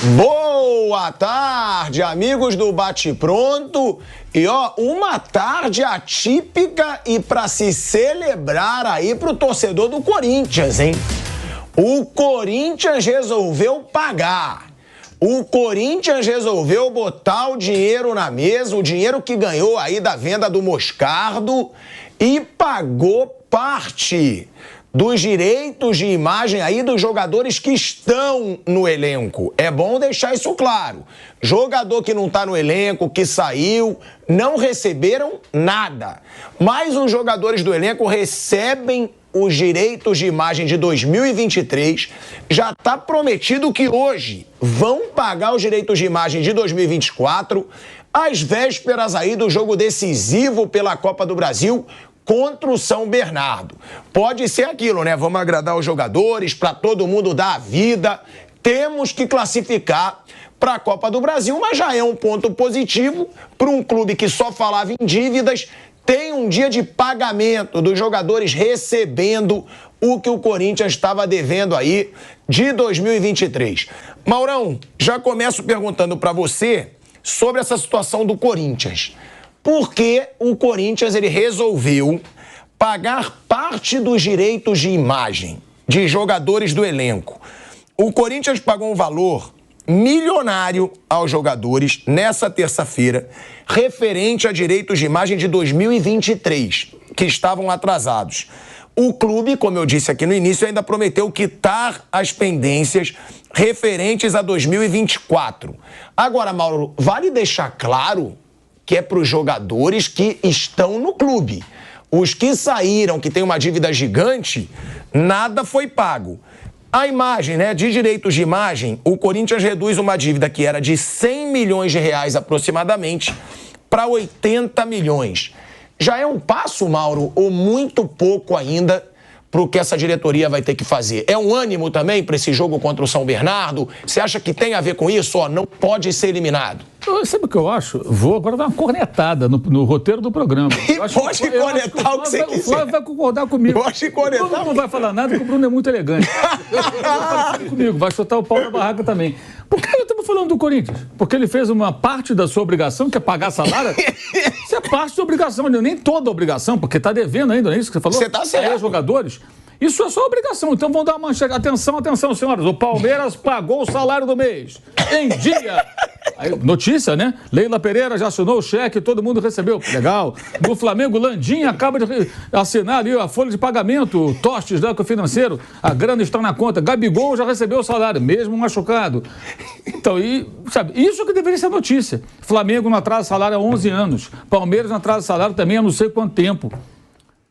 Boa tarde, amigos do Bate Pronto. E ó, uma tarde atípica e para se celebrar aí pro torcedor do Corinthians, hein? O Corinthians resolveu pagar. O Corinthians resolveu botar o dinheiro na mesa, o dinheiro que ganhou aí da venda do Moscardo, e pagou parte dos direitos de imagem aí dos jogadores que estão no elenco. É bom deixar isso claro. Jogador que não está no elenco, que saiu, não receberam nada. Mas os jogadores do elenco recebem os direitos de imagem de 2023. Já está prometido que hoje vão pagar os direitos de imagem de 2024, às vésperas aí do jogo decisivo pela Copa do Brasil contra o São Bernardo. Pode ser aquilo, né? Vamos agradar os jogadores, para todo mundo dar a vida. Temos que classificar para a Copa do Brasil, mas já é um ponto positivo para um clube que só falava em dívidas. Tem um dia de pagamento dos jogadores recebendo o que o Corinthians estava devendo aí de 2023. Maurão, já começo perguntando para você sobre essa situação do Corinthians. Por que o Corinthians ele resolveu pagar parte dos direitos de imagem de jogadores do elenco? O Corinthians pagou um valor milionário aos jogadores nessa terça-feira, referente a direitos de imagem de 2023, que estavam atrasados. O clube, como eu disse aqui no início, ainda prometeu quitar as pendências referentes a 2024. Agora, Mauro, vale deixar claro que é para os jogadores que estão no clube. Os que saíram, que tem uma dívida gigante, nada foi pago. A imagem, né, de direitos de imagem, o Corinthians reduz uma dívida que era de 100 milhões de reais aproximadamente para 80 milhões. Já é um passo, Mauro, ou muito pouco ainda para o que essa diretoria vai ter que fazer? É um ânimo também para esse jogo contra o São Bernardo? Você acha que tem a ver com isso? Ó, não pode ser eliminado. Sabe o que eu acho? Vou agora dar uma cornetada no roteiro do programa. Pode cornetar o que você quiser. O Flávio vai concordar comigo. Pode cornetar. O Bruno não vai falar nada porque o Bruno é muito elegante. Comigo, vai soltar o pau na barraca também. Por que eu estamos falando do Corinthians? Porque ele fez uma parte da sua obrigação, que é pagar salário. Isso é parte da obrigação, nem toda a obrigação, porque está devendo ainda, não é isso que você falou? Você está certo. Jogadores. Isso é só obrigação. Então vamos dar uma manchete. Atenção, senhoras. O Palmeiras pagou o salário do mês. Em dia. Aí, notícia, né? Leila Pereira já assinou o cheque, todo mundo recebeu. Legal. No Flamengo, Landim acaba de assinar ali a folha de pagamento, Tostes, né, que é o financeiro. A grana está na conta. Gabigol já recebeu o salário, mesmo machucado. Então, sabe, isso que deveria ser notícia. Flamengo não atrasa salário há 11 anos. Palmeiras não atrasa salário também há não sei quanto tempo.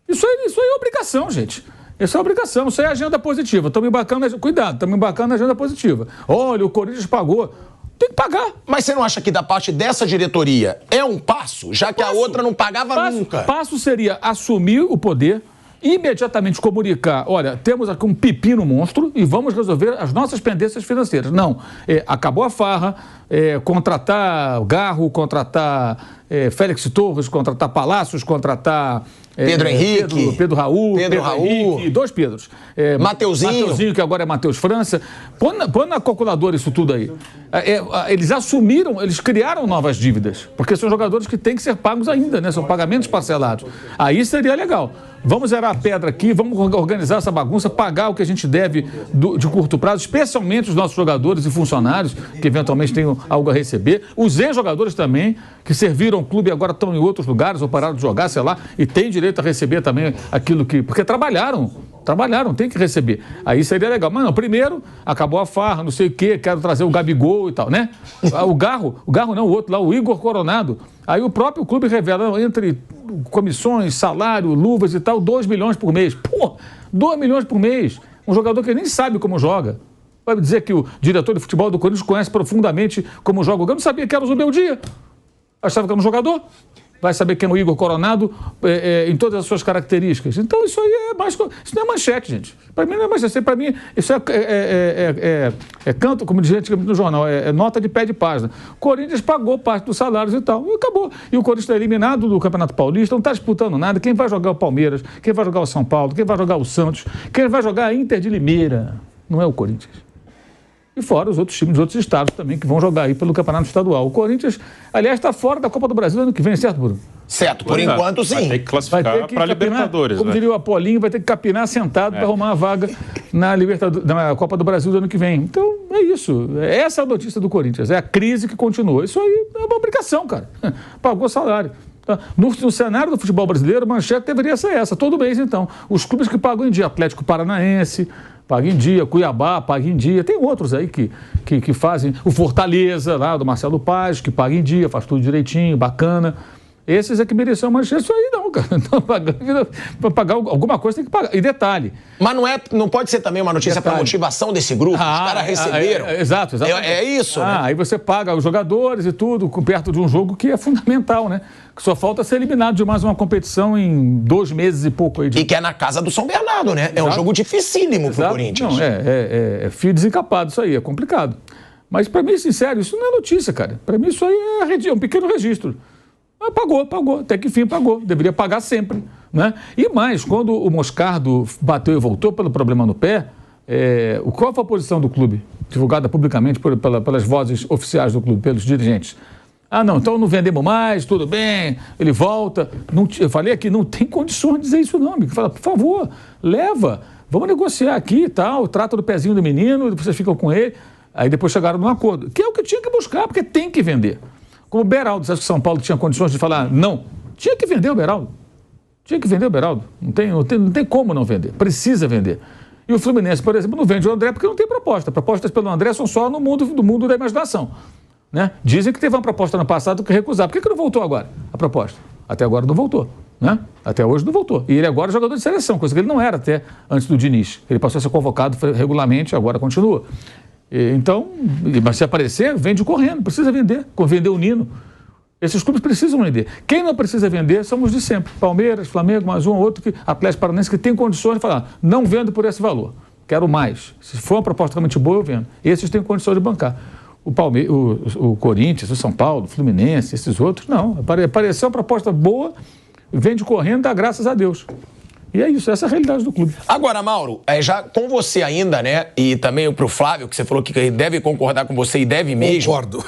Isso aí é obrigação, gente. Isso é obrigação, isso é agenda positiva. Estamos embarcando, cuidado, estamos embarcando na agenda positiva. Olha, o Corinthians pagou. Tem que pagar. Mas você não acha que da parte dessa diretoria é um passo, já que a outra não pagava nunca? Passo seria assumir o poder, imediatamente comunicar, olha, temos aqui um pepino monstro e vamos resolver as nossas pendências financeiras. Não, acabou a farra, contratar Garro, contratar Félix Torres, contratar Palácios, contratar Pedro Henrique, Pedro Raul, Henrique, dois Pedros. Mateuzinho, que agora é Matheus França. Põe na calculadora isso tudo aí. Eles assumiram, eles criaram novas dívidas, porque são jogadores que têm que ser pagos ainda, né? São pagamentos parcelados. Aí seria legal. Vamos zerar a pedra aqui, vamos organizar essa bagunça, pagar o que a gente deve de curto prazo, especialmente os nossos jogadores e funcionários, que eventualmente tenham algo a receber. Os ex-jogadores também, que serviram o clube e agora estão em outros lugares ou pararam de jogar, sei lá, e têm direito a receber também aquilo que... Porque trabalharam, tem que receber. Aí seria legal. Mas não, primeiro, acabou a farra, não sei o quê, quero trazer o Gabigol e tal, né? O Garro não, o outro lá, o Igor Coronado. Aí o próprio clube revela, entre comissões, salário, luvas e tal, 2 milhões por mês. Pô, 2 milhões por mês. Um jogador que nem sabe como joga. Vai dizer que o diretor de futebol do Corinthians conhece profundamente como joga. Eu não sabia que era o Zubeldia. Achava que era um jogador. Vai saber quem é o Igor Coronado em todas as suas características. Então isso aí é mais... Isso não é manchete, gente. Para mim não é manchete. Para mim isso é canto, como diz antigamente no jornal, é nota de pé de página. O Corinthians pagou parte dos salários e tal. E acabou. E o Corinthians está eliminado do Campeonato Paulista, não está disputando nada. Quem vai jogar é o Palmeiras, quem vai jogar é o São Paulo, quem vai jogar é o Santos, quem vai jogar é a Inter de Limeira. Não é o Corinthians. E fora os outros times dos outros estados também que vão jogar aí pelo Campeonato Estadual. O Corinthians, aliás, está fora da Copa do Brasil ano que vem, certo, Bruno? Certo, por enquanto sim. Vai ter que classificar para a Libertadores. Como diria o Apolinho, vai ter que capinar sentado para arrumar uma vaga na Copa do Brasil do ano que vem. Então, é isso. Essa é a notícia do Corinthians. É a crise que continua. Isso aí é uma obrigação, cara. Pagou salário. No cenário do futebol brasileiro, a manchete deveria ser essa. Todo mês, então. Os clubes que pagam em dia. Atlético Paranaense paga em dia, Cuiabá paga em dia. Tem outros aí que fazem. O Fortaleza, lá do Marcelo Paz, que paga em dia, faz tudo direitinho, bacana. Esses é que mereciam manchete. Isso aí não, cara. Então, para pagar alguma coisa tem que pagar. E detalhe. Mas não pode ser também uma notícia para motivação desse grupo? Os caras receberam. Exato. É isso, né? Aí você paga os jogadores e tudo, perto de um jogo que é fundamental, né? Que só falta ser eliminado de mais uma competição em 2 meses e pouco. Aí E que é na casa do São Bernardo, né? É um jogo dificílimo pro Corinthians. Não, é fio desencapado isso aí, é complicado. Mas para mim, sincero, isso não é notícia, cara. Para mim isso aí é um pequeno registro. Mas pagou, até que enfim pagou. Deveria pagar sempre, né? E mais, quando o Moscardo bateu e voltou pelo problema no pé, qual foi a posição do clube, divulgada publicamente pelas vozes oficiais do clube, pelos dirigentes? Não, então não vendemos mais, tudo bem, ele volta. Eu falei aqui, não tem condições de dizer isso não, amigo. Fala, por favor, leva, vamos negociar aqui e tal, trata do pezinho do menino, vocês ficam com ele. Aí depois chegaram num acordo, que é o que tinha que buscar, porque tem que vender. Como o Beraldo, você acha que São Paulo tinha condições de falar não? Tinha que vender o Beraldo. Não tem como não vender. Precisa vender. E o Fluminense, por exemplo, não vende o André porque não tem proposta. Propostas pelo André são só no mundo da imaginação. Né? Dizem que teve uma proposta no passado que recusaram. Por que não voltou agora a proposta? Até agora não voltou. Né? Até hoje não voltou. E ele agora é jogador de seleção, coisa que ele não era até antes do Diniz. Ele passou a ser convocado regularmente, agora continua. Então, mas se aparecer, vende correndo, precisa vender o Nino. Esses clubes precisam vender. Quem não precisa vender somos de sempre. Palmeiras, Flamengo, mais um ou outro, Atlético Paranaense, que tem condições de falar, não vendo por esse valor, quero mais. Se for uma proposta realmente boa, eu vendo. Esses têm condições de bancar. O Corinthians, o São Paulo, o Fluminense, esses outros, não. Apareceu uma proposta boa, vende correndo, dá graças a Deus. E é isso, essa é a realidade do clube. Agora, Mauro, já com você ainda, né? E também pro Flávio, que você falou que deve concordar com você e deve mesmo. Concordo.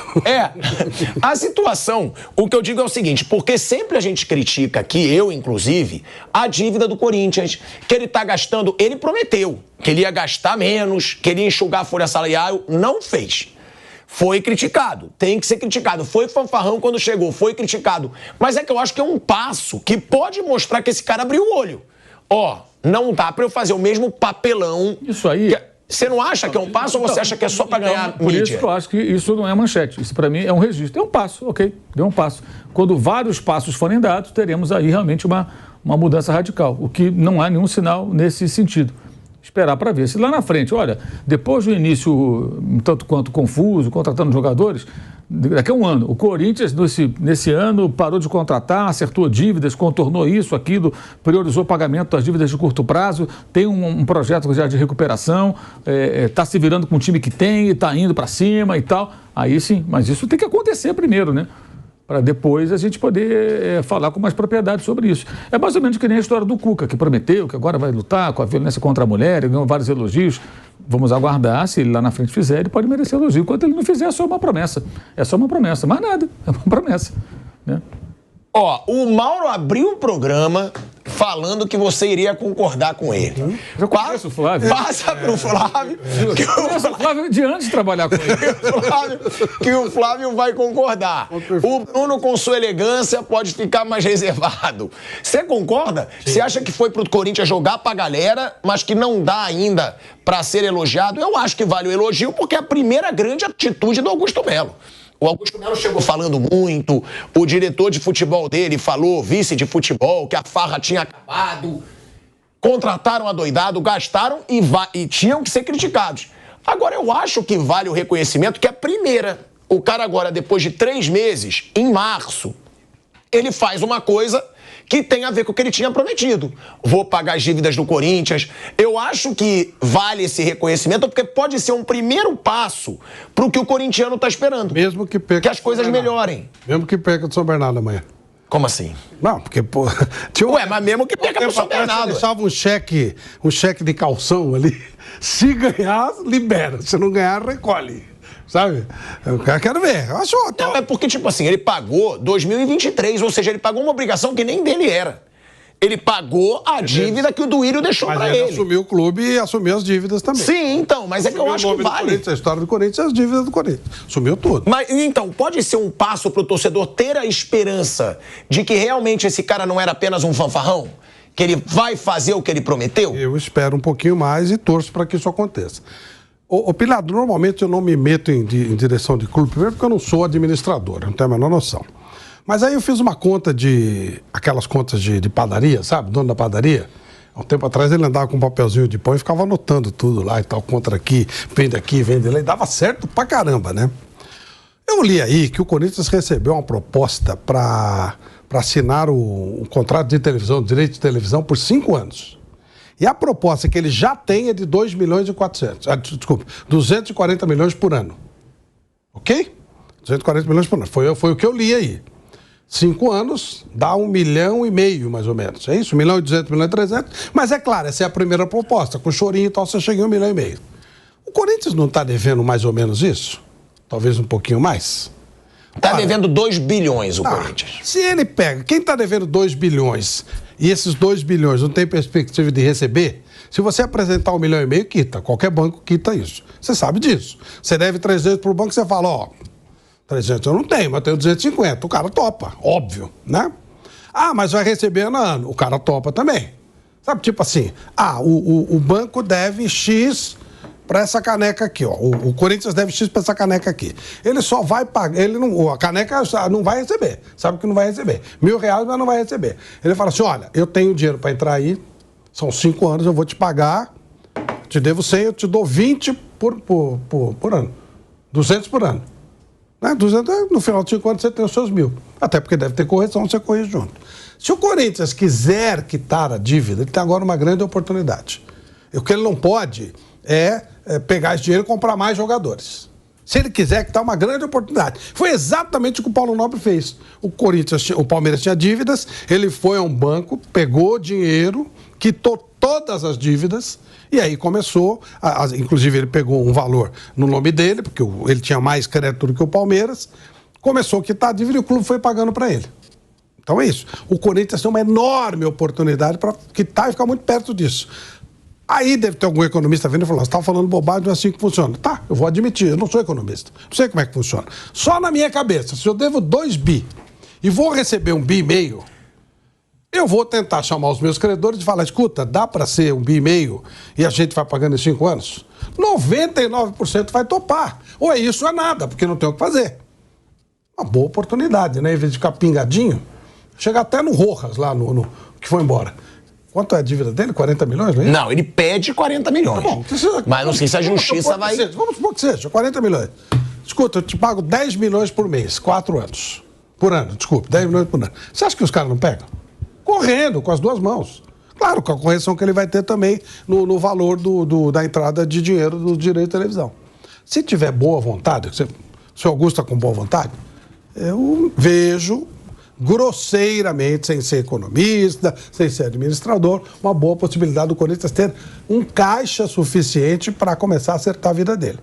A situação, o que eu digo é o seguinte, porque sempre a gente critica aqui, eu inclusive, a dívida do Corinthians, que ele tá gastando, ele prometeu que ele ia gastar menos, que ele ia enxugar a folha salarial, não fez. Foi criticado, tem que ser criticado. Foi fanfarrão quando chegou, foi criticado. Mas é que eu acho que é um passo que pode mostrar que esse cara abriu o olho. Não dá pra eu fazer o mesmo papelão. Isso aí... Você não acha que é um passo ou você acha que é só pra ganhar mídia? Por isso que eu acho que isso não é manchete. Isso pra mim é um registro. É um passo, ok? Deu um passo. Quando vários passos forem dados, teremos aí realmente uma mudança radical. O que não há nenhum sinal nesse sentido. Esperar para ver. Se lá na frente, olha, depois do início tanto quanto confuso, contratando jogadores, daqui a um ano, o Corinthians nesse ano parou de contratar, acertou dívidas, contornou isso, aquilo, priorizou o pagamento das dívidas de curto prazo, tem um projeto já de recuperação, está se virando com o time que tem, está indo para cima e tal. Aí sim, mas isso tem que acontecer primeiro, né? Para depois a gente poder falar com mais propriedade sobre isso. É mais ou menos que nem a história do Cuca, que prometeu que agora vai lutar com a violência contra a mulher, ganhou vários elogios. Vamos aguardar, se ele lá na frente fizer, ele pode merecer elogio. Enquanto ele não fizer, é só uma promessa. É só uma promessa, mais nada, é uma promessa. Né? O Mauro abriu o programa falando que você iria concordar com ele. Eu conheço o Flávio. Passa pro Flávio. O Flávio de antes de trabalhar com ele. Que o Flávio vai concordar. O Bruno, com sua elegância, pode ficar mais reservado. Você concorda? Você acha que foi pro Corinthians jogar pra galera, mas que não dá ainda pra ser elogiado? Eu acho que vale o elogio, porque é a primeira grande atitude do Augusto Melo. O Augusto Melo chegou falando muito, o diretor de futebol dele falou, vice de futebol, que a farra tinha acabado. Contrataram adoidado, gastaram e tinham que ser criticados. Agora, eu acho que vale o reconhecimento que é a primeira. O cara agora, depois de 3 meses, em março, ele faz uma coisa que tem a ver com o que ele tinha prometido. Vou pagar as dívidas do Corinthians. Eu acho que vale esse reconhecimento, porque pode ser um primeiro passo para o que o corintiano está esperando. Mesmo que perca. Que as coisas melhorem. Mesmo que perca do São Bernardo amanhã. Como assim? Não, porque, pô... Ué, mas mesmo que perca pro São Bernardo. Deixava um cheque de calção ali. Se ganhar, libera. Se não ganhar, recolhe. Sabe? Eu quero ver. Eu acho... Não, é porque, tipo assim, ele pagou 2023, ou seja, ele pagou uma obrigação que nem dele era. Ele pagou a dívida que o Duírio deixou pra ele. Mas ele assumiu o clube e assumiu as dívidas também. Sim, então, mas é que eu acho que vale. A história do Corinthians e as dívidas do Corinthians. Assumiu tudo. Mas, então, pode ser um passo pro torcedor ter a esperança de que realmente esse cara não era apenas um fanfarrão? Que ele vai fazer o que ele prometeu? Eu espero um pouquinho mais e torço para que isso aconteça. Ô Pilato, normalmente eu não me meto em direção de clube, primeiro porque eu não sou administrador, eu não tenho a menor noção. Mas aí eu fiz uma conta aquelas contas de padaria, sabe? Dono da padaria. Há um tempo atrás ele andava com um papelzinho de pão e ficava anotando tudo lá e tal, contra aqui, vende lá, e dava certo pra caramba, né? Eu li aí que o Corinthians recebeu uma proposta para assinar o contrato de televisão, direito de televisão, por 5 anos. E a proposta que ele já tem é de 240 milhões por ano. Ok? 240 milhões por ano. Foi o que eu li aí. 5 anos dá 1,5 milhão, mais ou menos. É isso? 1,2 milhão, 1,3 milhão. Mas é claro, essa é a primeira proposta. Com chorinho e tal, você chega em 1,5 milhão. O Corinthians não está devendo mais ou menos isso? Talvez um pouquinho mais? Está devendo 2 bilhões o Corinthians. Se ele pega, quem está devendo 2 bilhões e esses 2 bilhões não tem perspectiva de receber, se você apresentar 1,5 milhão, quita. Qualquer banco quita isso. Você sabe disso. Você deve 300 para o banco, você fala, ó, 300 eu não tenho, mas eu tenho 250. O cara topa, óbvio, né? Ah, mas vai receber ano a ano. O cara topa também. Sabe, tipo assim, o banco deve X para essa caneca aqui, ó. O Corinthians deve X para essa caneca aqui. Ele só vai pagar, a caneca não vai receber. Sabe que não vai receber. R$1.000, mas não vai receber. Ele fala assim, olha, eu tenho dinheiro para entrar aí, são 5 anos, eu vou te pagar, te devo 100, eu te dou 20 por ano. 200 por ano. Né? 200, no final de 5 anos você tem os seus 1.000. Até porque deve ter correção, você corrige junto. Se o Corinthians quiser quitar a dívida, ele tem agora uma grande oportunidade. O que ele não pode é pegar esse dinheiro e comprar mais jogadores. Se ele quiser quitar, uma grande oportunidade. Foi exatamente o que o Paulo Nobre fez. O Palmeiras tinha dívidas, ele foi a um banco, pegou dinheiro, quitou todas as dívidas. E aí começou, inclusive ele pegou um valor no nome dele, porque ele tinha mais crédito do que o Palmeiras, começou a quitar a dívida e o clube foi pagando para ele. Então é isso. O Corinthians tem uma enorme oportunidade para quitar e ficar muito perto disso. Aí deve ter algum economista vendo e falando, você está falando bobagem, não é assim que funciona. Tá, eu vou admitir, eu não sou economista, não sei como é que funciona. Só na minha cabeça, se eu devo 2 bi e vou receber 1,5 bi, eu vou tentar chamar os meus credores e falar, escuta, dá para ser 1,5 bi e a gente vai pagando em 5 anos? 99% vai topar. Ou é isso ou é nada, porque não tem o que fazer. Uma boa oportunidade, né? Em vez de ficar pingadinho, chega até no Rojas, lá no que foi embora. Quanto é a dívida dele? 40 milhões, não é? Não, ele pede 40 milhões. Tá bom, mas não sei se a justiça vai... Vamos supor que seja, 40 milhões. Escuta, eu te pago 10 milhões por mês, 4 anos. Por ano, desculpe, 10 milhões por ano. Você acha que os caras não pegam? Correndo, com as 2 mãos. Claro, com a correção que ele vai ter também no valor da entrada de dinheiro do direito de televisão. Se tiver boa vontade, o senhor Augusto está com boa vontade, eu vejo grosseiramente, sem ser economista, sem ser administrador, uma boa possibilidade do Corinthians ter um caixa suficiente para começar a acertar a vida dele.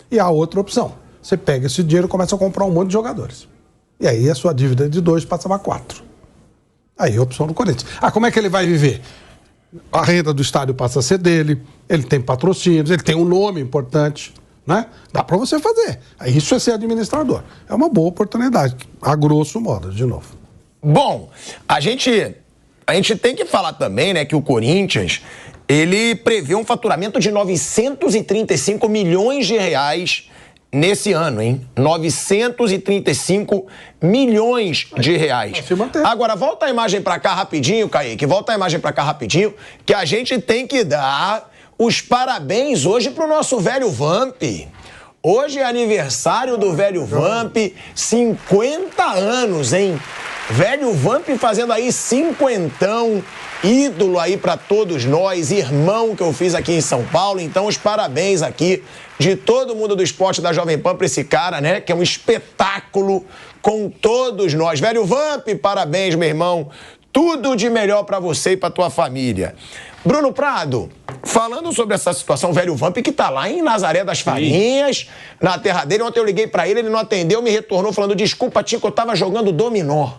E a outra opção, você pega esse dinheiro e começa a comprar um monte de jogadores. E aí a sua dívida de 2 passa para 4. Aí é a opção do Corinthians. Como é que ele vai viver? A renda do estádio passa a ser dele, ele tem patrocínios, ele tem um nome importante, né? Dá para você fazer. Isso é ser administrador. É uma boa oportunidade, a grosso modo, de novo. Bom, a gente tem que falar também, né, que o Corinthians, ele prevê um faturamento de 935 milhões de reais nesse ano, hein? 935 milhões de reais. Agora, volta a imagem pra cá rapidinho, Kaique. Volta a imagem pra cá rapidinho, que a gente tem que dar os parabéns hoje pro nosso velho Vamp. Hoje é aniversário do velho Vamp, 50 anos, hein? Velho Vamp fazendo aí cinquentão, ídolo aí pra todos nós, irmão que eu fiz aqui em São Paulo. Então, os parabéns aqui de todo mundo do esporte da Jovem Pan pra esse cara, né? Que é um espetáculo com todos nós. Velho Vamp, parabéns, meu irmão. Tudo de melhor pra você e pra tua família. Bruno Prado, falando sobre essa situação, o Velho Vamp que tá lá em Nazaré das Farinhas, na terra dele. Ontem eu liguei pra ele, ele não atendeu, me retornou falando: desculpa, Tico, eu tava jogando dominó.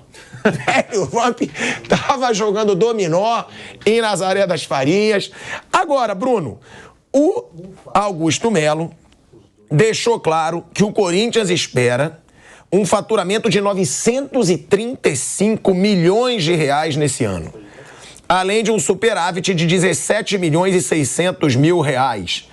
Velho Vamp tava jogando dominó em Nazaré das Farinhas. Agora, Bruno, o Augusto Melo deixou claro que o Corinthians espera um faturamento de 935 milhões de reais nesse ano, além de um superávit de 17 milhões e 600 mil reais.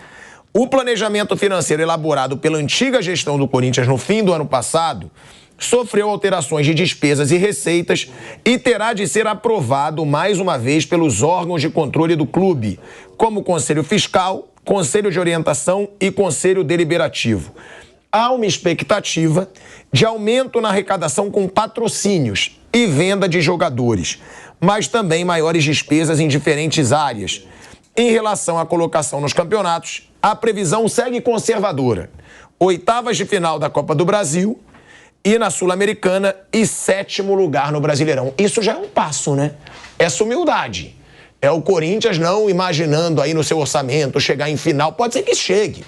O planejamento financeiro elaborado pela antiga gestão do Corinthians no fim do ano passado sofreu alterações de despesas e receitas e terá de ser aprovado mais uma vez pelos órgãos de controle do clube, como o Conselho Fiscal, Conselho de Orientação e Conselho Deliberativo. Há uma expectativa de aumento na arrecadação com patrocínios e venda de jogadores, mas também maiores despesas em diferentes áreas. Em relação à colocação nos campeonatos, a previsão segue conservadora. 8ª de final da Copa do Brasil e na Sul-Americana e 7º lugar no Brasileirão. Isso já é um passo, né? Essa humildade. É o Corinthians não imaginando aí no seu orçamento chegar em final. Pode ser que chegue,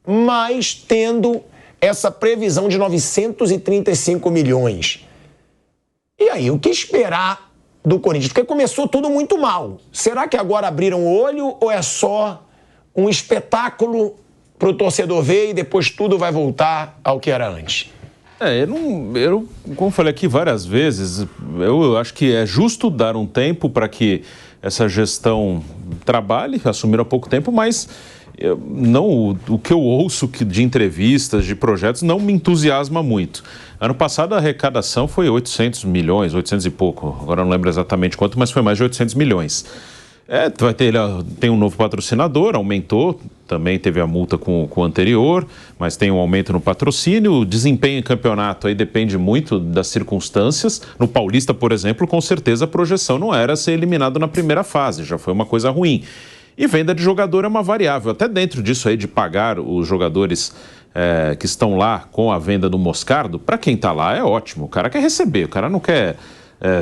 mas tendo essa previsão de 935 milhões. E aí, o que esperar do Corinthians? Porque começou tudo muito mal. Será que agora abriram o olho ou é só um espetáculo para o torcedor ver e depois tudo vai voltar ao que era antes? Como falei aqui várias vezes, eu acho que é justo dar um tempo para que essa gestão trabalhe, assumiram há pouco tempo, mas o que eu ouço de entrevistas, de projetos, não me entusiasma muito. Ano passado a arrecadação foi 800 milhões, 800 e pouco, agora não lembro exatamente quanto, mas foi mais de 800 milhões. Tem um novo patrocinador, aumentou, também teve a multa com o anterior, mas tem um aumento no patrocínio. O desempenho em campeonato aí depende muito das circunstâncias. No Paulista, por exemplo, com certeza a projeção não era ser eliminado na primeira fase, já foi uma coisa ruim. E venda de jogador é uma variável, até dentro disso aí de pagar os jogadores que estão lá com a venda do Moscardo, para quem está lá é ótimo, o cara quer receber, o cara não quer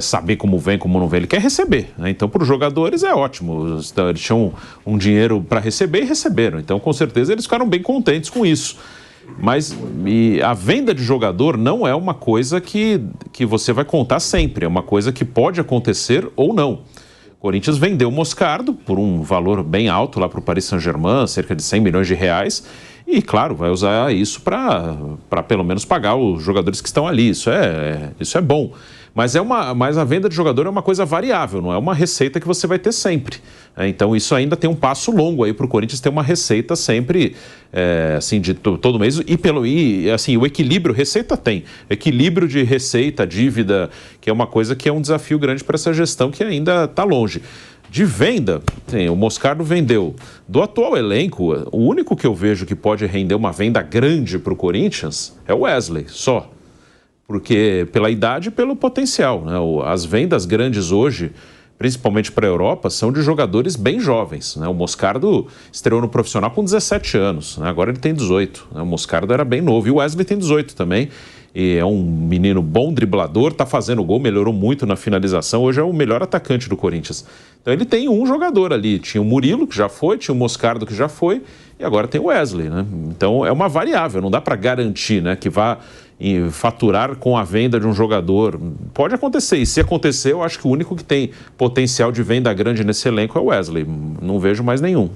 saber como vem, como não vem, ele quer receber, né? Então, para os jogadores é ótimo, eles tinham um dinheiro para receber e receberam, então com certeza eles ficaram bem contentes com isso. Mas a venda de jogador não é uma coisa que você vai contar sempre, é uma coisa que pode acontecer ou não. O Corinthians vendeu o Moscardo por um valor bem alto lá para o Paris Saint-Germain, cerca de 100 milhões de reais, e claro, vai usar isso para pelo menos pagar os jogadores que estão ali, isso é bom. Mas a venda de jogador é uma coisa variável, não é uma receita que você vai ter sempre. Então isso ainda tem um passo longo aí para o Corinthians ter uma receita sempre, assim, de todo mês. E assim, o equilíbrio, receita tem. Equilíbrio de receita, dívida, que é uma coisa que é um desafio grande para essa gestão que ainda está longe. De venda, o Moscardo vendeu. Do atual elenco, o único que eu vejo que pode render uma venda grande para o Corinthians é o Wesley, só. Porque pela idade e pelo potencial, né? As vendas grandes hoje, principalmente para a Europa, são de jogadores bem jovens, né? O Moscardo estreou no profissional com 17 anos, né? Agora ele tem 18, né? O Moscardo era bem novo e o Wesley tem 18 também. E é um menino bom driblador, está fazendo gol, melhorou muito na finalização, hoje é o melhor atacante do Corinthians. Então ele tem um jogador ali, tinha o Murilo, que já foi, tinha o Moscardo, que já foi, e agora tem o Wesley, né? Então é uma variável, não dá para garantir, né, que vá faturar com a venda de um jogador. Pode acontecer, e se acontecer, eu acho que o único que tem potencial de venda grande nesse elenco é o Wesley, não vejo mais nenhum.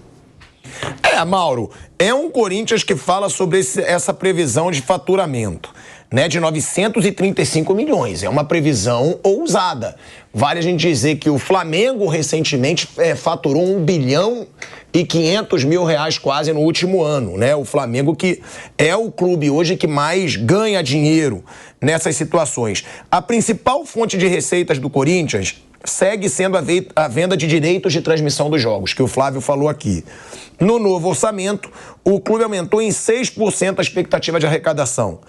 Mauro, é um Corinthians que fala sobre essa previsão de faturamento, né, de 935 milhões. É uma previsão ousada. Vale a gente dizer que o Flamengo recentemente faturou 1 bilhão e 500 mil reais quase no último ano, né? O Flamengo que é o clube hoje que mais ganha dinheiro nessas situações. A principal fonte de receitas do Corinthians segue sendo a venda de direitos de transmissão dos jogos, que o Flávio falou aqui. No novo orçamento, o clube aumentou em 6% a expectativa de arrecadação,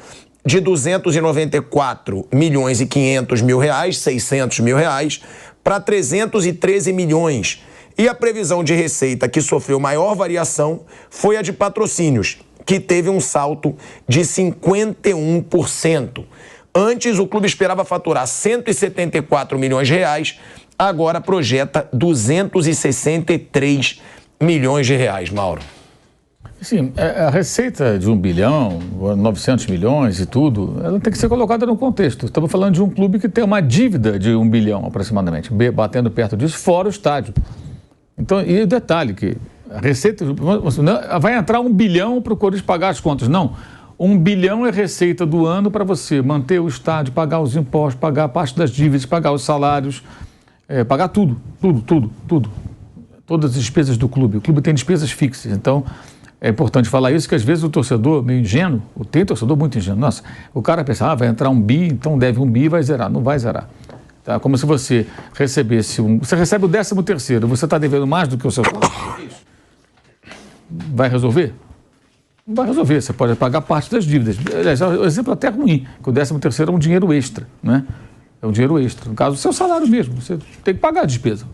de 294 milhões e 500 mil reais, 600 mil reais, para 313 milhões. E a previsão de receita que sofreu maior variação foi a de patrocínios, que teve um salto de 51%. Antes, o clube esperava faturar 174 milhões de reais, agora projeta 263 milhões de reais, Mauro. Sim, a receita de 1 bilhão, 900 milhões e tudo, ela tem que ser colocada no contexto. Estamos falando de um clube que tem uma dívida de 1 bilhão aproximadamente, batendo perto disso, fora o estádio. Então, e detalhe que a receita, vai entrar 1 bilhão para o Corinthians pagar as contas. Não, 1 bilhão é receita do ano para você manter o estádio, pagar os impostos, pagar a parte das dívidas, pagar os salários, pagar tudo. Todas as despesas do clube. O clube tem despesas fixas, então é importante falar isso, que às vezes o torcedor meio ingênuo, tem torcedor muito ingênuo, nossa, o cara pensa, vai entrar 1 bi, então deve 1 bi e vai zerar. Não vai zerar. Tá? Como se você recebesse você recebe o 13º, você está devendo mais do que o seu salário. Vai resolver? Não vai resolver, você pode pagar parte das dívidas. Aliás, o exemplo até ruim, que o 13º é um dinheiro extra, né? É um dinheiro extra. No caso, o seu salário mesmo, você tem que pagar a despesa.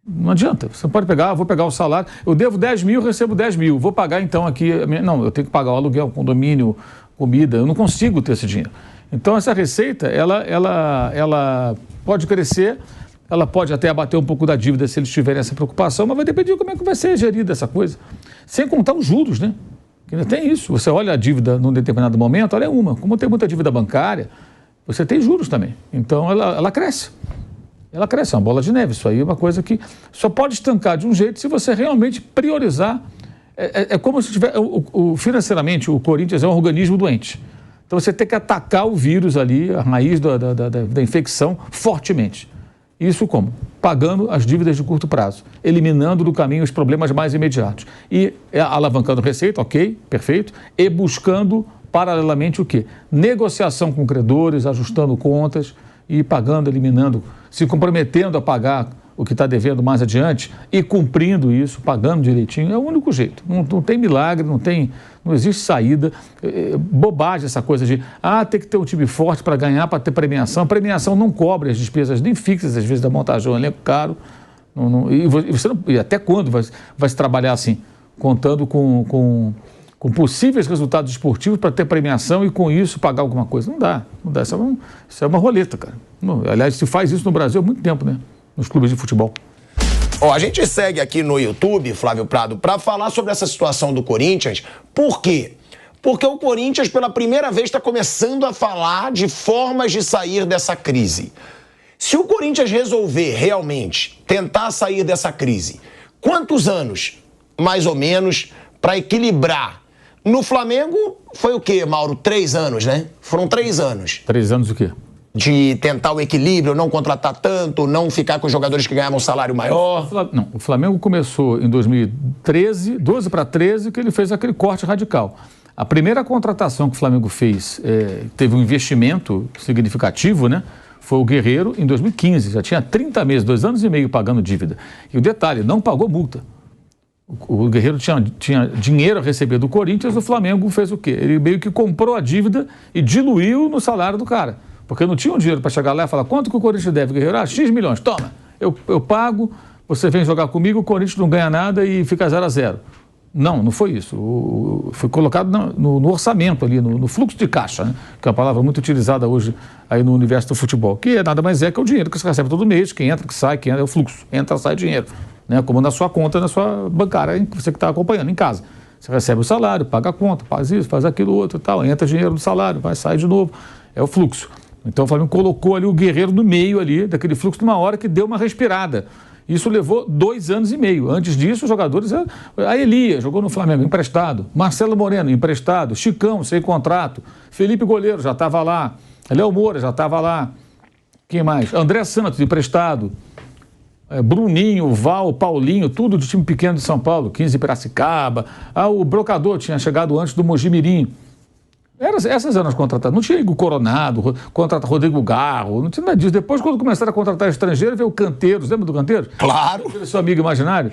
Não adianta, você não pode pegar, vou pegar o salário, eu devo 10 mil, recebo 10 mil, vou pagar então aqui, não, eu tenho que pagar o aluguel, condomínio, comida, eu não consigo ter esse dinheiro. Então essa receita, ela pode crescer, ela pode até abater um pouco da dívida se eles tiverem essa preocupação, mas vai depender de como é que vai ser gerida essa coisa. Sem contar os juros, né? Que ainda tem isso, você olha a dívida num determinado momento, olha como tem muita dívida bancária, você tem juros também, então ela cresce. Ela cresce, é uma bola de neve. Isso aí é uma coisa que só pode estancar de um jeito se você realmente priorizar. É como se tiver. Financeiramente, o Corinthians é um organismo doente. Então você tem que atacar o vírus ali, a raiz da infecção, fortemente. Isso como? Pagando as dívidas de curto prazo, eliminando do caminho os problemas mais imediatos. E alavancando receita, ok, perfeito, e buscando paralelamente o quê? Negociação com credores, ajustando contas e pagando, eliminando, se comprometendo a pagar o que está devendo mais adiante e cumprindo isso, pagando direitinho, é o único jeito. Não tem milagre, não existe saída. Bobagem essa coisa de, tem que ter um time forte para ganhar, para ter premiação. A premiação não cobre as despesas nem fixas, às vezes, da montagem, um elenco caro. E até quando vai se trabalhar assim? Contando com possíveis resultados esportivos para ter premiação e com isso pagar alguma coisa. Não dá. Isso é uma roleta, cara. Aliás, se faz isso no Brasil há muito tempo, né? Nos clubes de futebol. A gente segue aqui no YouTube, Flávio Prado, para falar sobre essa situação do Corinthians. Por quê? Porque o Corinthians, pela primeira vez, está começando a falar de formas de sair dessa crise. Se o Corinthians resolver realmente tentar sair dessa crise, quantos anos, mais ou menos, para equilibrar? No Flamengo foi o quê, Mauro? 3 anos, né? Foram 3 anos. 3 anos o quê? De tentar o equilíbrio, não contratar tanto, não ficar com os jogadores que ganhavam um salário maior. Não, o Flamengo começou em 2013, 12 para 13, que ele fez aquele corte radical. A primeira contratação que o Flamengo fez, teve um investimento significativo, né? Foi o Guerreiro em 2015, já tinha 30 meses, 2 anos e meio pagando dívida. E o detalhe, não pagou multa. O Guerreiro tinha dinheiro a receber do Corinthians, o Flamengo fez o quê? Ele meio que comprou a dívida e diluiu no salário do cara. Porque não tinha um dinheiro para chegar lá e falar, quanto que o Corinthians deve, Guerreiro? X milhões, toma, eu pago, você vem jogar comigo, o Corinthians não ganha nada e fica 0-0. Não foi isso. Foi colocado no orçamento ali, no fluxo de caixa, né? Que é uma palavra muito utilizada hoje aí no universo do futebol, que nada mais é que o dinheiro que você recebe todo mês, quem entra, que sai, é o fluxo, entra, sai dinheiro. Né? Como na sua conta, na sua bancária, você que está acompanhando em casa. Você recebe o salário, paga a conta, faz isso, faz aquilo, outro e tal, entra dinheiro do salário, vai sair de novo, é o fluxo. Então o Flamengo colocou ali o Guerreiro no meio ali, daquele fluxo, numa hora que deu uma respirada. Isso levou 2 anos e meio. Antes disso, os jogadores... A Elia jogou no Flamengo, emprestado. Marcelo Moreno, emprestado. Chicão, sem contrato. Felipe Goleiro já estava lá. Léo Moura já estava lá. Quem mais? André Santos, emprestado. Bruninho, Val, Paulinho, tudo de time pequeno de São Paulo. 15 Piracicaba. O Brocador tinha chegado antes do Mojimirim. Essas eram as contratadas. Não tinha Igor Coronado, contrata Rodrigo Garro, não tinha nada disso. Depois, quando começaram a contratar estrangeiro, veio o Canteiros. Lembra do Canteiros? Claro. Aquele seu amigo imaginário.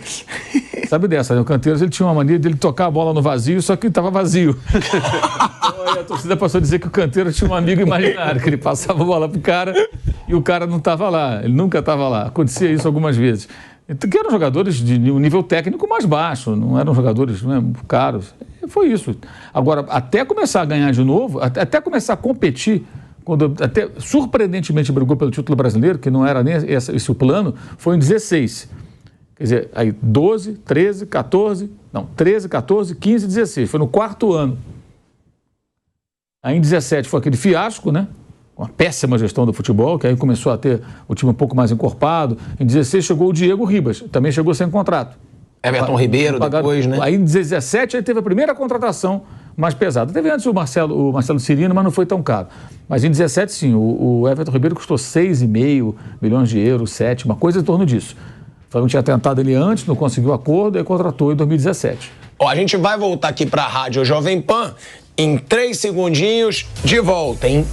Sabe dessa, né? O Canteiros, ele tinha uma mania de ele tocar a bola no vazio, só que estava vazio. E a torcida passou a dizer que o Canteiro tinha um amigo imaginário, que ele passava a bola pro cara e o cara não estava lá. Ele nunca estava lá. Acontecia isso algumas vezes. Então, que eram jogadores de um nível técnico mais baixo, não eram jogadores caros. E foi isso. Agora, até começar a ganhar de novo, até começar a competir, quando até surpreendentemente brigou pelo título brasileiro, que não era nem esse o plano, foi em 16. Quer dizer, aí 12, 13, 14, 15, 16. Foi no quarto ano. Aí em 17 foi aquele fiasco, né? Uma péssima gestão do futebol, que aí começou a ter o time um pouco mais encorpado. Em 16 chegou o Diego Ribas, também chegou sem contrato. Everton Ribeiro depois, né? Aí em 17 aí teve a primeira contratação mais pesada. Teve antes o Marcelo Cirino, mas não foi tão caro. Mas em 17, sim, o Everton Ribeiro custou 6,5 milhões de euros, 7, uma coisa em torno disso. O Flamengo tinha tentado ele antes, não conseguiu acordo, aí contratou em 2017. Ó, a gente vai voltar aqui para a Rádio Jovem Pan em 3 segundinhos, de volta, hein?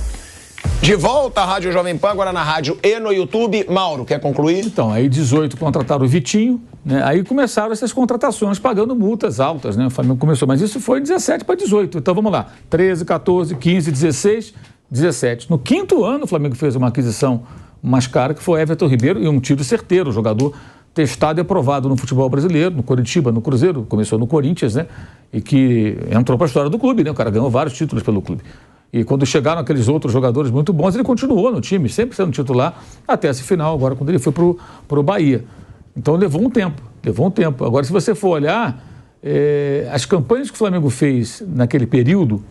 De volta à Rádio Jovem Pan, agora na rádio e no YouTube. Mauro, quer concluir? Então, aí 18 contrataram o Vitinho, né? Aí começaram essas contratações pagando multas altas, né? O Flamengo começou, mas isso foi 17 para 18. Então vamos lá, 13, 14, 15, 16, 17. No quinto ano o Flamengo fez uma aquisição mais cara, que foi Everton Ribeiro, e um tiro certeiro, jogador testado e aprovado no futebol brasileiro, no Coritiba, no Cruzeiro, começou no Corinthians, né? E que entrou para a história do clube, né? O cara ganhou vários títulos pelo clube. E quando chegaram aqueles outros jogadores muito bons, ele continuou no time, sempre sendo titular, até esse final, agora quando ele foi pro Bahia. Então levou um tempo. Agora, se você for olhar, as campanhas que o Flamengo fez naquele período,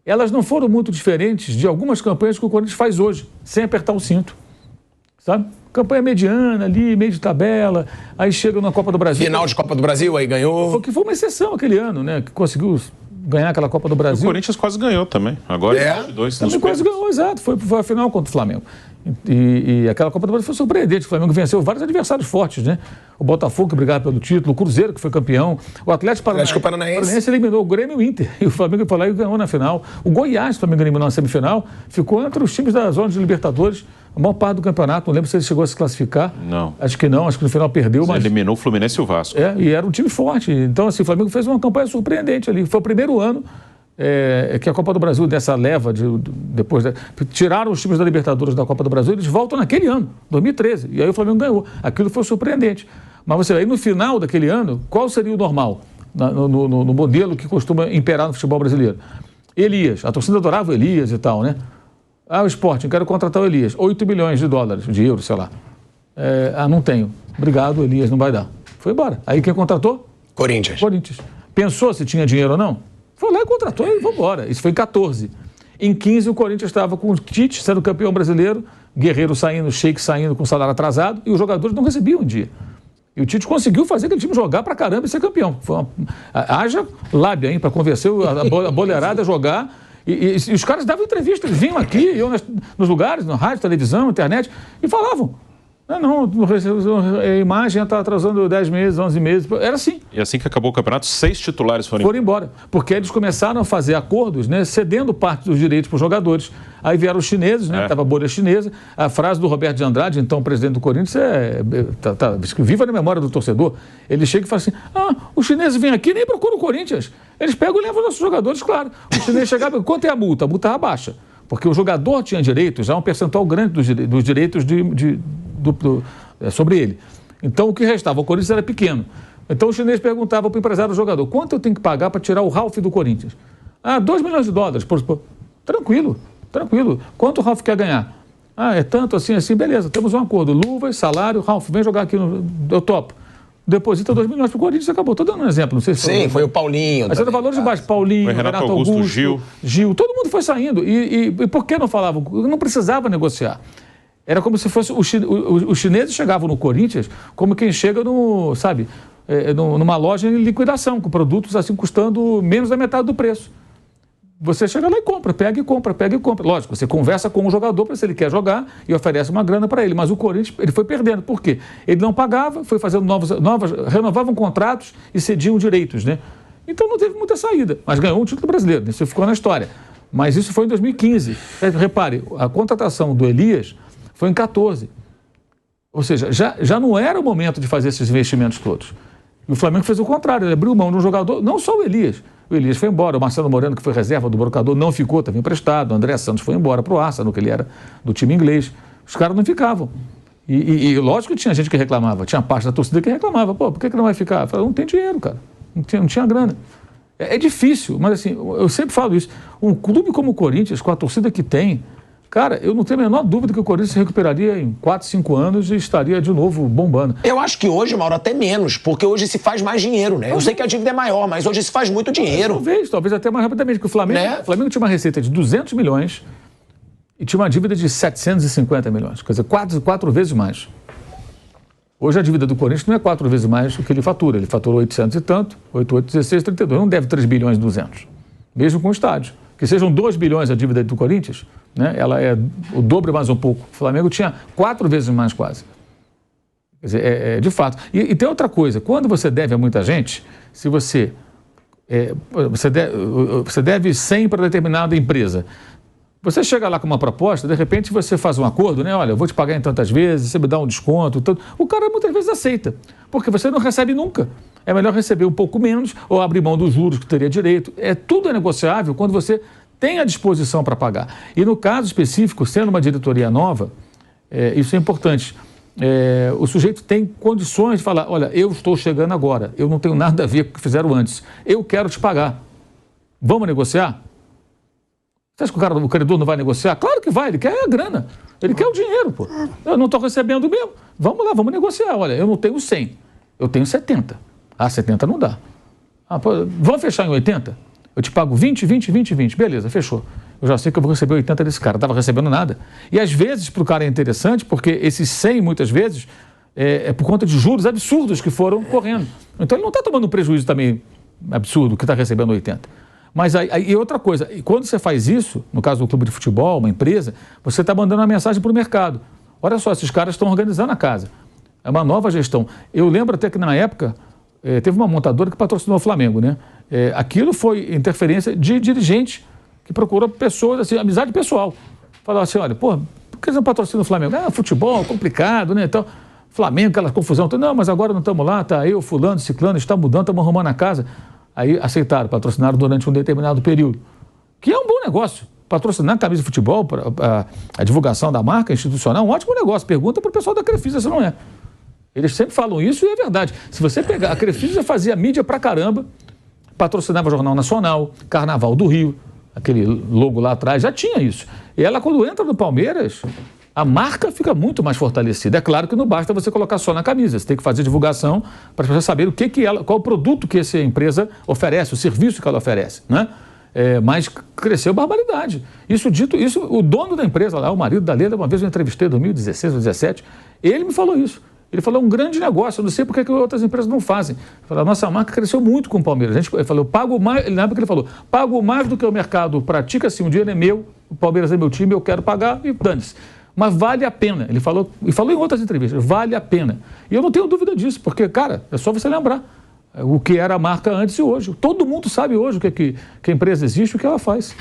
elas não foram muito diferentes de algumas campanhas que o Corinthians faz hoje, sem apertar o cinto, sabe? Campanha mediana ali, meio de tabela, aí chega na Copa do Brasil. Final de Copa do Brasil, aí ganhou. Foi uma exceção aquele ano, né? Que conseguiu ganhar aquela Copa do Brasil. O Corinthians quase ganhou também. Agora, também quase ganhou, exato. Foi a final contra o Flamengo. E aquela Copa do Brasil foi surpreendente. O Flamengo venceu vários adversários fortes, né? O Botafogo, que brigava pelo título, o Cruzeiro, que foi campeão, o Atlético Paranaense eliminou o Grêmio e o Inter. E o Flamengo foi lá e ganhou na final. O Goiás, o Flamengo eliminou na semifinal, ficou entre os times da zona de Libertadores a maior parte do campeonato. Não lembro se ele chegou a se classificar. Não. Acho que não, acho que no final perdeu. Mas eliminou o Fluminense e o Vasco. E era um time forte. Então, assim, o Flamengo fez uma campanha surpreendente ali. Foi o primeiro ano que a Copa do Brasil, dessa leva, tiraram os times da Libertadores da Copa do Brasil, eles voltam naquele ano, 2013, e aí o Flamengo ganhou. Aquilo foi surpreendente. Mas você aí no final daquele ano, qual seria o normal no modelo que costuma imperar no futebol brasileiro? Elias, a torcida adorava o Elias e tal, né? O Sporting, quero contratar o Elias, 8 milhões de dólares, de euros, sei lá. Não tenho. Obrigado, Elias, não vai dar. Foi embora. Aí quem contratou? Corinthians. Pensou se tinha dinheiro ou não? Foi lá e contratou e foi embora. Isso foi em 14. Em 15, o Corinthians estava com o Tite sendo campeão brasileiro, Guerreiro saindo, Sheik saindo com salário atrasado, e os jogadores não recebiam um dia. E o Tite conseguiu fazer aquele time jogar pra caramba e ser campeão. Haja lábia, hein, para convencer a boleirada a jogar. E os caras davam entrevista, eles vinham aqui, iam nos lugares, na rádio, televisão, internet, e falavam. A imagem está atrasando 10 meses, 11 meses. Era assim. E assim que acabou o campeonato, 6 titulares foram embora. Porque eles começaram a fazer acordos, né, cedendo parte dos direitos para os jogadores. Aí vieram os chineses, né? Estava a bolha chinesa. A frase do Roberto de Andrade, então presidente do Corinthians, viva na memória do torcedor. Ele chega e fala assim: os chineses vêm aqui e nem procuram o Corinthians. Eles pegam e levam os nossos jogadores, claro. O chinês chegava, quanto é a multa? A multa era baixa. Porque o jogador tinha direitos, já um percentual grande dos direitos sobre ele. Então, o que restava? O Corinthians era pequeno. Então, o chinês perguntava para o empresário do jogador: quanto eu tenho que pagar para tirar o Ralf do Corinthians? 2 milhões de dólares. Tranquilo. Quanto o Ralf quer ganhar? É tanto assim, beleza, temos um acordo. Luvas, salário, Ralf, vem jogar aqui, eu topo. Deposita 2 milhões para o Corinthians e acabou. Estou dando um exemplo, não sei se Sim, foi o Paulinho. Mas era valores de baixo. Paulinho, Renato Augusto, Gil. Todo mundo foi saindo. E por que não falavam? Não precisava negociar. Era como se fosse os chineses chegavam no Corinthians como quem chega numa loja em liquidação, com produtos assim custando menos da metade do preço. Você chega lá e compra, pega e compra. Lógico, você conversa com o jogador para se ele quer jogar e oferece uma grana para ele. Mas o Corinthians, ele foi perdendo. Por quê? Ele não pagava, foi fazendo renovavam contratos e cediam direitos, né? Então não teve muita saída. Mas ganhou um título brasileiro, isso ficou na história. Mas isso foi em 2015. Repare, a contratação do Elias foi em 14. Ou seja, já não era o momento de fazer esses investimentos todos. E o Flamengo fez o contrário, ele abriu mão de um jogador, não só o Elias foi embora, o Marcelo Moreno, que foi reserva do Brocador, não ficou, estava emprestado, o André Santos foi embora para o Arsenal, que ele era do time inglês. Os caras não ficavam. E lógico que tinha gente que reclamava, tinha parte da torcida que reclamava, pô, por que não vai ficar? Eu falei, não tem dinheiro, cara, não tinha grana. É difícil, mas assim, eu sempre falo isso, um clube como o Corinthians, com a torcida que tem, cara, eu não tenho a menor dúvida que o Corinthians se recuperaria em 4, 5 anos e estaria de novo bombando. Eu acho que hoje, Mauro, até menos, porque hoje se faz mais dinheiro, né? Eu sei que a dívida é maior, mas hoje se faz muito dinheiro. Talvez até mais rapidamente, porque o Flamengo tinha uma receita de 200 milhões e tinha uma dívida de 750 milhões, quer dizer, quatro vezes mais. Hoje a dívida do Corinthians não é 4 vezes mais do que ele fatura. Ele faturou 800 e tanto, 88, 16, 32. Não deve 3 bilhões e 200, mesmo com o estádio. Que sejam 2 bilhões a dívida do Corinthians, né? Ela é o dobro mais um pouco. O Flamengo tinha 4 vezes mais quase. Quer dizer, de fato. E tem outra coisa, quando você deve a muita gente, se você deve 100 para determinada empresa, você chega lá com uma proposta, de repente você faz um acordo, né? Olha, eu vou te pagar em tantas vezes, você me dá um desconto. Tanto. O cara muitas vezes aceita, porque você não recebe nunca. É melhor receber um pouco menos ou abrir mão dos juros que teria direito. Tudo é negociável quando você tem a disposição para pagar. E no caso específico, sendo uma diretoria nova, isso é importante. O sujeito tem condições de falar, olha, eu estou chegando agora, eu não tenho nada a ver com o que fizeram antes, eu quero te pagar. Vamos negociar? Você acha que o credor não vai negociar? Claro que vai, ele quer a grana, ele quer o dinheiro, pô. Eu não estou recebendo mesmo. Vamos lá, vamos negociar. Olha, eu não tenho 100, eu tenho 70. 70 não dá. Vamos fechar em 80? Eu te pago 20, 20, 20, 20. Beleza, fechou. Eu já sei que eu vou receber 80 desse cara. Não estava recebendo nada. E às vezes para o cara é interessante, porque esses 100 muitas vezes é por conta de juros absurdos que foram correndo. Então ele não está tomando um prejuízo também absurdo que está recebendo 80. Mas aí outra coisa, quando você faz isso, no caso do clube de futebol, uma empresa, você está mandando uma mensagem para o mercado. Olha só, esses caras estão organizando a casa. É uma nova gestão. Eu lembro até que na época teve uma montadora que patrocinou o Flamengo, né? Aquilo foi interferência de dirigente que procurou pessoas, assim, amizade pessoal. Falou assim, olha, pô, por que eles não patrocinam o Flamengo? Futebol, complicado, né? Então, Flamengo, aquela confusão. Não, mas agora não estamos lá, tá eu, fulano, ciclano, está mudando, estamos arrumando a casa. Aí aceitaram, patrocinaram durante um determinado período. Que é um bom negócio. Patrocinar a camisa de futebol, a divulgação da marca institucional, um ótimo negócio. Pergunta para o pessoal da Crefisa se não é. Eles sempre falam isso e é verdade. Se você pegar, a Crefisa fazia mídia pra caramba, patrocinava o Jornal Nacional, Carnaval do Rio, aquele logo lá atrás, já tinha isso. E ela, quando entra no Palmeiras, a marca fica muito mais fortalecida. É claro que não basta você colocar só na camisa, você tem que fazer divulgação para as pessoas saberem qual o produto que essa empresa oferece, o serviço que ela oferece, né? Mas cresceu barbaridade. Isso, o dono da empresa lá, o marido da Leila, uma vez eu entrevistei em 2016 ou 2017, ele me falou isso. Ele falou, é um grande negócio, eu não sei por que outras empresas não fazem. Ele falou, a nossa marca cresceu muito com o Palmeiras. Ele falou, eu pago mais, na época ele falou, pago mais do que o mercado pratica, assim, um dinheiro é meu, o Palmeiras é meu time, eu quero pagar e dane-se. Mas vale a pena. Ele falou, e falou em outras entrevistas, vale a pena. E eu não tenho dúvida disso, porque, cara, é só você lembrar o que era a marca antes e hoje. Todo mundo sabe hoje o que a empresa existe e o que ela faz.